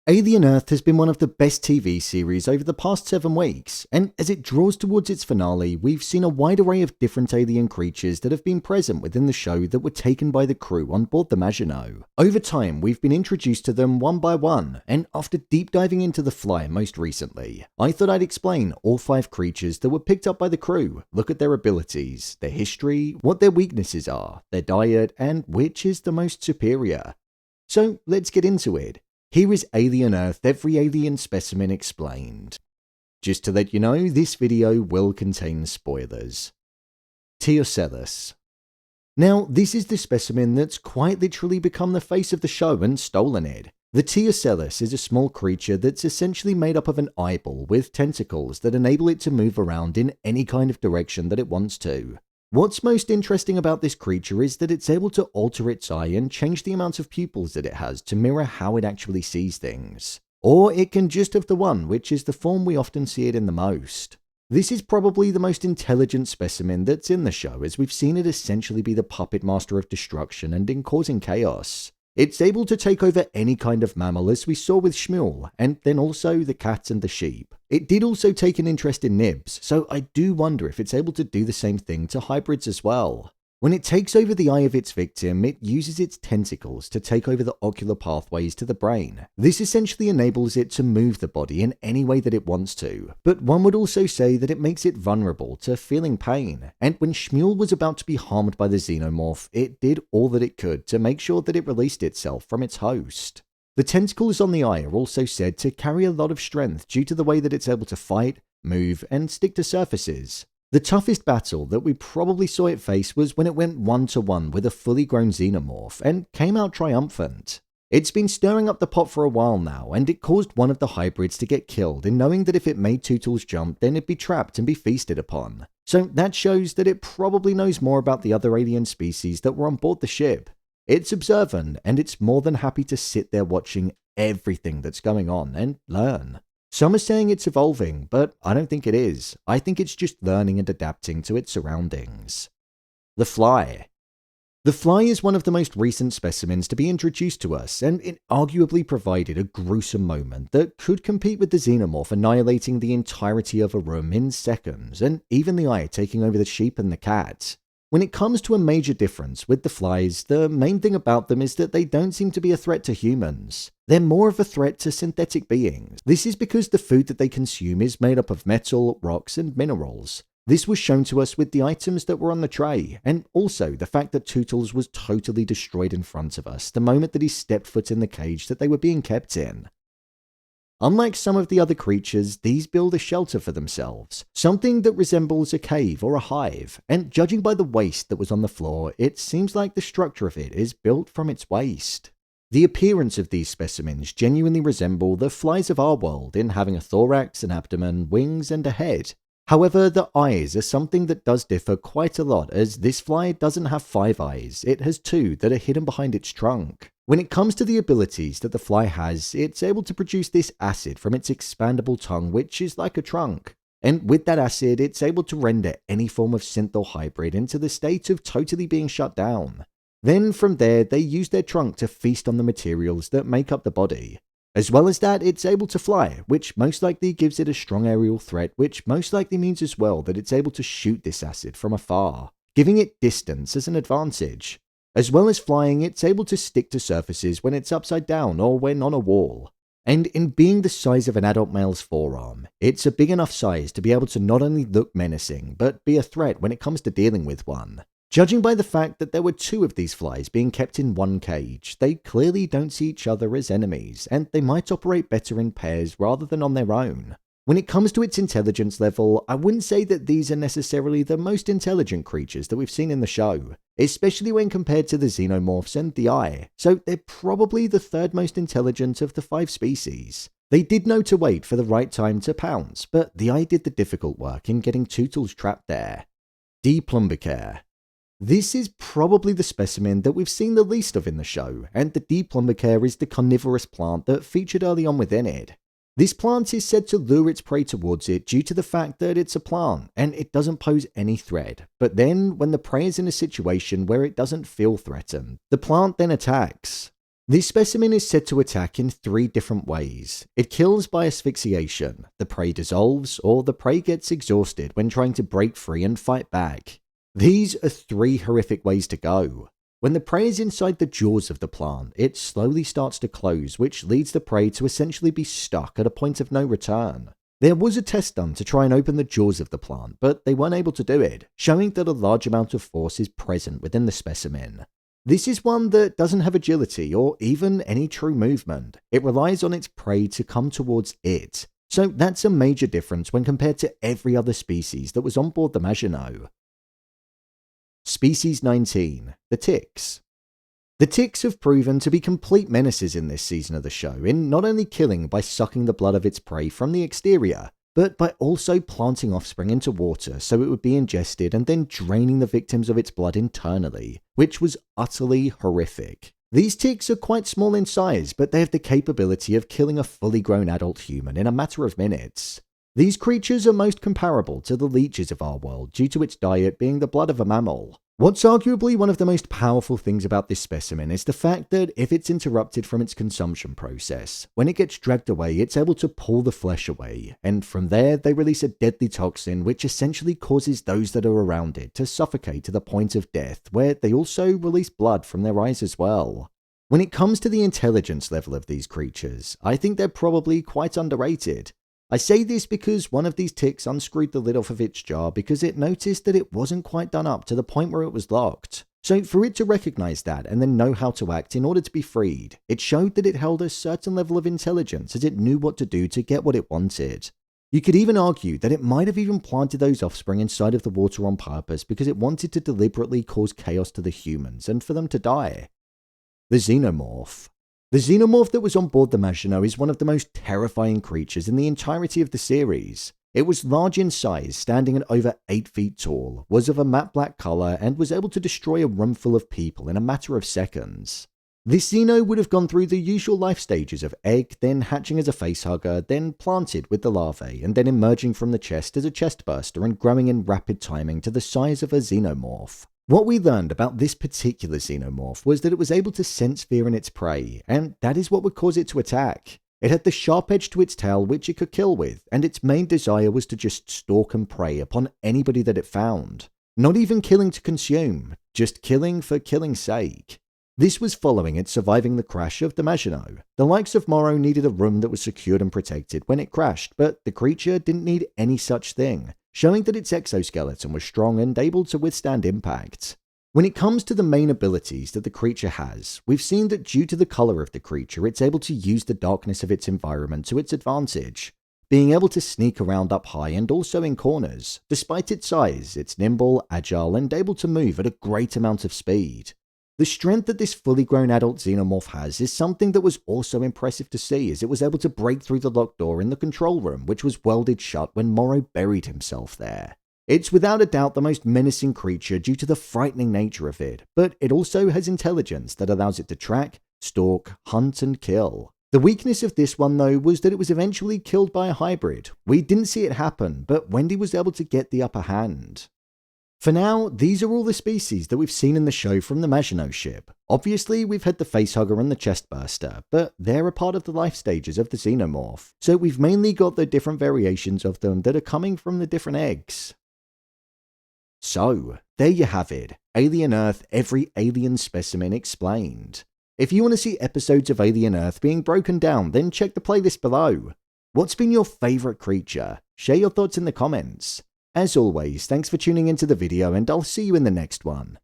Alien Earth has been one of the best TV series over the past 7 weeks, and as it draws towards its finale, we've seen a wide array of different alien creatures that have been present within the show that were taken by the crew on board the Maginot. Over time, we've been introduced to them one by one, and after deep diving into the Fly most recently, I thought I'd explain all 5 creatures that were picked up by the crew, look at their abilities, their history, what their weaknesses are, their diet, and which is the most superior. So let's get into it. Here is Alien Earth Every Alien Specimen Explained. Just to let you know, this video will contain spoilers. T Ocellus. Now, this is the specimen that's quite literally become the face of the show and stolen it. The T Ocellus is a small creature that's essentially made up of an eyeball with tentacles that enable it to move around in any kind of direction that it wants to. What's most interesting about this creature is that it's able to alter its eye and change the amount of pupils that it has to mirror how it actually sees things. Or it can just have the one, which is the form we often see it in the most. This is probably the most intelligent specimen that's in the show, as we've seen it essentially be the puppet master of destruction and in causing chaos. It's able to take over any kind of mammal, as we saw with Shmuel, and then also the cats and the sheep. It did also take an interest in nibs, so I do wonder if it's able to do the same thing to hybrids as well. When it takes over the eye of its victim, it uses its tentacles to take over the ocular pathways to the brain. This essentially enables it to move the body in any way that it wants to, but one would also say that it makes it vulnerable to feeling pain, and when Shmuel was about to be harmed by the Xenomorph, it did all that it could to make sure that it released itself from its host. The tentacles on the eye are also said to carry a lot of strength due to the way that it's able to fight, move, and stick to surfaces. The toughest battle that we probably saw it face was when it went 1-to-1 with a fully grown Xenomorph and came out triumphant. It's been stirring up the pot for a while now, and it caused one of the hybrids to get killed in knowing that if it made Tootles jump, then it'd be trapped and be feasted upon. So that shows that it probably knows more about the other alien species that were on board the ship. It's observant, and it's more than happy to sit there watching everything that's going on and learn. Some are saying it's evolving, but I don't think it is. I think it's just learning and adapting to its surroundings. The Fly. The Fly is one of the most recent specimens to be introduced to us, and it arguably provided a gruesome moment that could compete with the Xenomorph annihilating the entirety of a room in seconds, and even the eye taking over the sheep and the cat. When it comes to a major difference with the Flies, the main thing about them is that they don't seem to be a threat to humans. They're more of a threat to synthetic beings. This is because the food that they consume is made up of metal, rocks, and minerals. This was shown to us with the items that were on the tray, and also the fact that Tootles was totally destroyed in front of us the moment that he stepped foot in the cage that they were being kept in. Unlike some of the other creatures, these build a shelter for themselves, something that resembles a cave or a hive, and judging by the waste that was on the floor, it seems like the structure of it is built from its waste. The appearance of these specimens genuinely resemble the flies of our world in having a thorax, an abdomen, wings, and a head. However, the eyes are something that does differ quite a lot, as this fly doesn't have 5 eyes, it has 2 that are hidden behind its trunk. When it comes to the abilities that the fly has, it's able to produce this acid from its expandable tongue, which is like a trunk. And with that acid, it's able to render any form of synth or hybrid into the state of totally being shut down. Then from there, they use their trunk to feast on the materials that make up the body. As well as that, it's able to fly, which most likely gives it a strong aerial threat, which most likely means as well that it's able to shoot this acid from afar, giving it distance as an advantage. As well as flying, it's able to stick to surfaces when it's upside down or when on a wall. And in being the size of an adult male's forearm, it's a big enough size to be able to not only look menacing, but be a threat when it comes to dealing with one. Judging by the fact that there were 2 of these flies being kept in one cage, they clearly don't see each other as enemies, and they might operate better in pairs rather than on their own. When it comes to its intelligence level, I wouldn't say that these are necessarily the most intelligent creatures that we've seen in the show, especially when compared to the Xenomorphs and the Eye, so they're probably the 3rd most intelligent of the 5 species. They did know to wait for the right time to pounce, but the Eye did the difficult work in getting Tootles trapped there. D Plumbicare. This is probably the specimen that we've seen the least of in the show, and the D Plumbicare is the carnivorous plant that featured early on within it. This plant is said to lure its prey towards it due to the fact that it's a plant and it doesn't pose any threat, but then when the prey is in a situation where it doesn't feel threatened, the plant then attacks. This specimen is said to attack in 3 different ways. It kills by asphyxiation, the prey dissolves, or the prey gets exhausted when trying to break free and fight back. These are 3 horrific ways to go. When the prey is inside the jaws of the plant, it slowly starts to close, which leads the prey to essentially be stuck at a point of no return. There was a test done to try and open the jaws of the plant, but they weren't able to do it, showing that a large amount of force is present within the specimen. This is one that doesn't have agility or even any true movement. It relies on its prey to come towards it. So that's a major difference when compared to every other species that was on board the Maginot. Species 19, the Ticks. The Ticks have proven to be complete menaces in this season of the show, in not only killing by sucking the blood of its prey from the exterior, but by also planting offspring into water so it would be ingested and then draining the victims of its blood internally, which was utterly horrific. These ticks are quite small in size, but they have the capability of killing a fully grown adult human in a matter of minutes. These creatures are most comparable to the leeches of our world due to its diet being the blood of a mammal. What's arguably one of the most powerful things about this specimen is the fact that if it's interrupted from its consumption process, when it gets dragged away, it's able to pull the flesh away, and from there they release a deadly toxin which essentially causes those that are around it to suffocate to the point of death, where they also release blood from their eyes as well. When it comes to the intelligence level of these creatures, I think they're probably quite underrated. I say this because one of these ticks unscrewed the lid off of its jar because it noticed that it wasn't quite done up to the point where it was locked. So for it to recognize that and then know how to act in order to be freed, it showed that it held a certain level of intelligence as it knew what to do to get what it wanted. You could even argue that it might have even planted those offspring inside of the water on purpose because it wanted to deliberately cause chaos to the humans and for them to die. The Xenomorph. The Xenomorph that was on board the Maginot is one of the most terrifying creatures in the entirety of the series. It was large in size, standing at over 8 feet tall, was of a matte black colour, and was able to destroy a room full of people in a matter of seconds. This Xeno would have gone through the usual life stages of egg, then hatching as a facehugger, then planted with the larvae, and then emerging from the chest as a chestburster and growing in rapid timing to the size of a Xenomorph. What we learned about this particular Xenomorph was that it was able to sense fear in its prey, and that is what would cause it to attack. It had the sharp edge to its tail which it could kill with, and its main desire was to just stalk and prey upon anybody that it found. Not even killing to consume, just killing for killing's sake. This was following it surviving the crash of the Maginot. The likes of Morrow needed a room that was secured and protected when it crashed, but the creature didn't need any such thing, showing that its exoskeleton was strong and able to withstand impact. When it comes to the main abilities that the creature has, we've seen that due to the color of the creature, it's able to use the darkness of its environment to its advantage, being able to sneak around up high and also in corners. Despite its size, it's nimble, agile, and able to move at a great amount of speed. The strength that this fully grown adult Xenomorph has is something that was also impressive to see, as it was able to break through the locked door in the control room, which was welded shut when Morrow buried himself there. It's without a doubt the most menacing creature due to the frightening nature of it, but it also has intelligence that allows it to track, stalk, hunt, and kill. The weakness of this one though was that it was eventually killed by a hybrid. We didn't see it happen, but Wendy was able to get the upper hand. For now, these are all the species that we've seen in the show from the Maginot ship. Obviously, we've had the facehugger and the chestburster, but they're a part of the life stages of the Xenomorph, so we've mainly got the different variations of them that are coming from the different eggs. So, there you have it, Alien Earth, every alien specimen explained. If you want to see episodes of Alien Earth being broken down, then check the playlist below. What's been your favourite creature? Share your thoughts in the comments. As always, thanks for tuning into the video and I'll see you in the next one.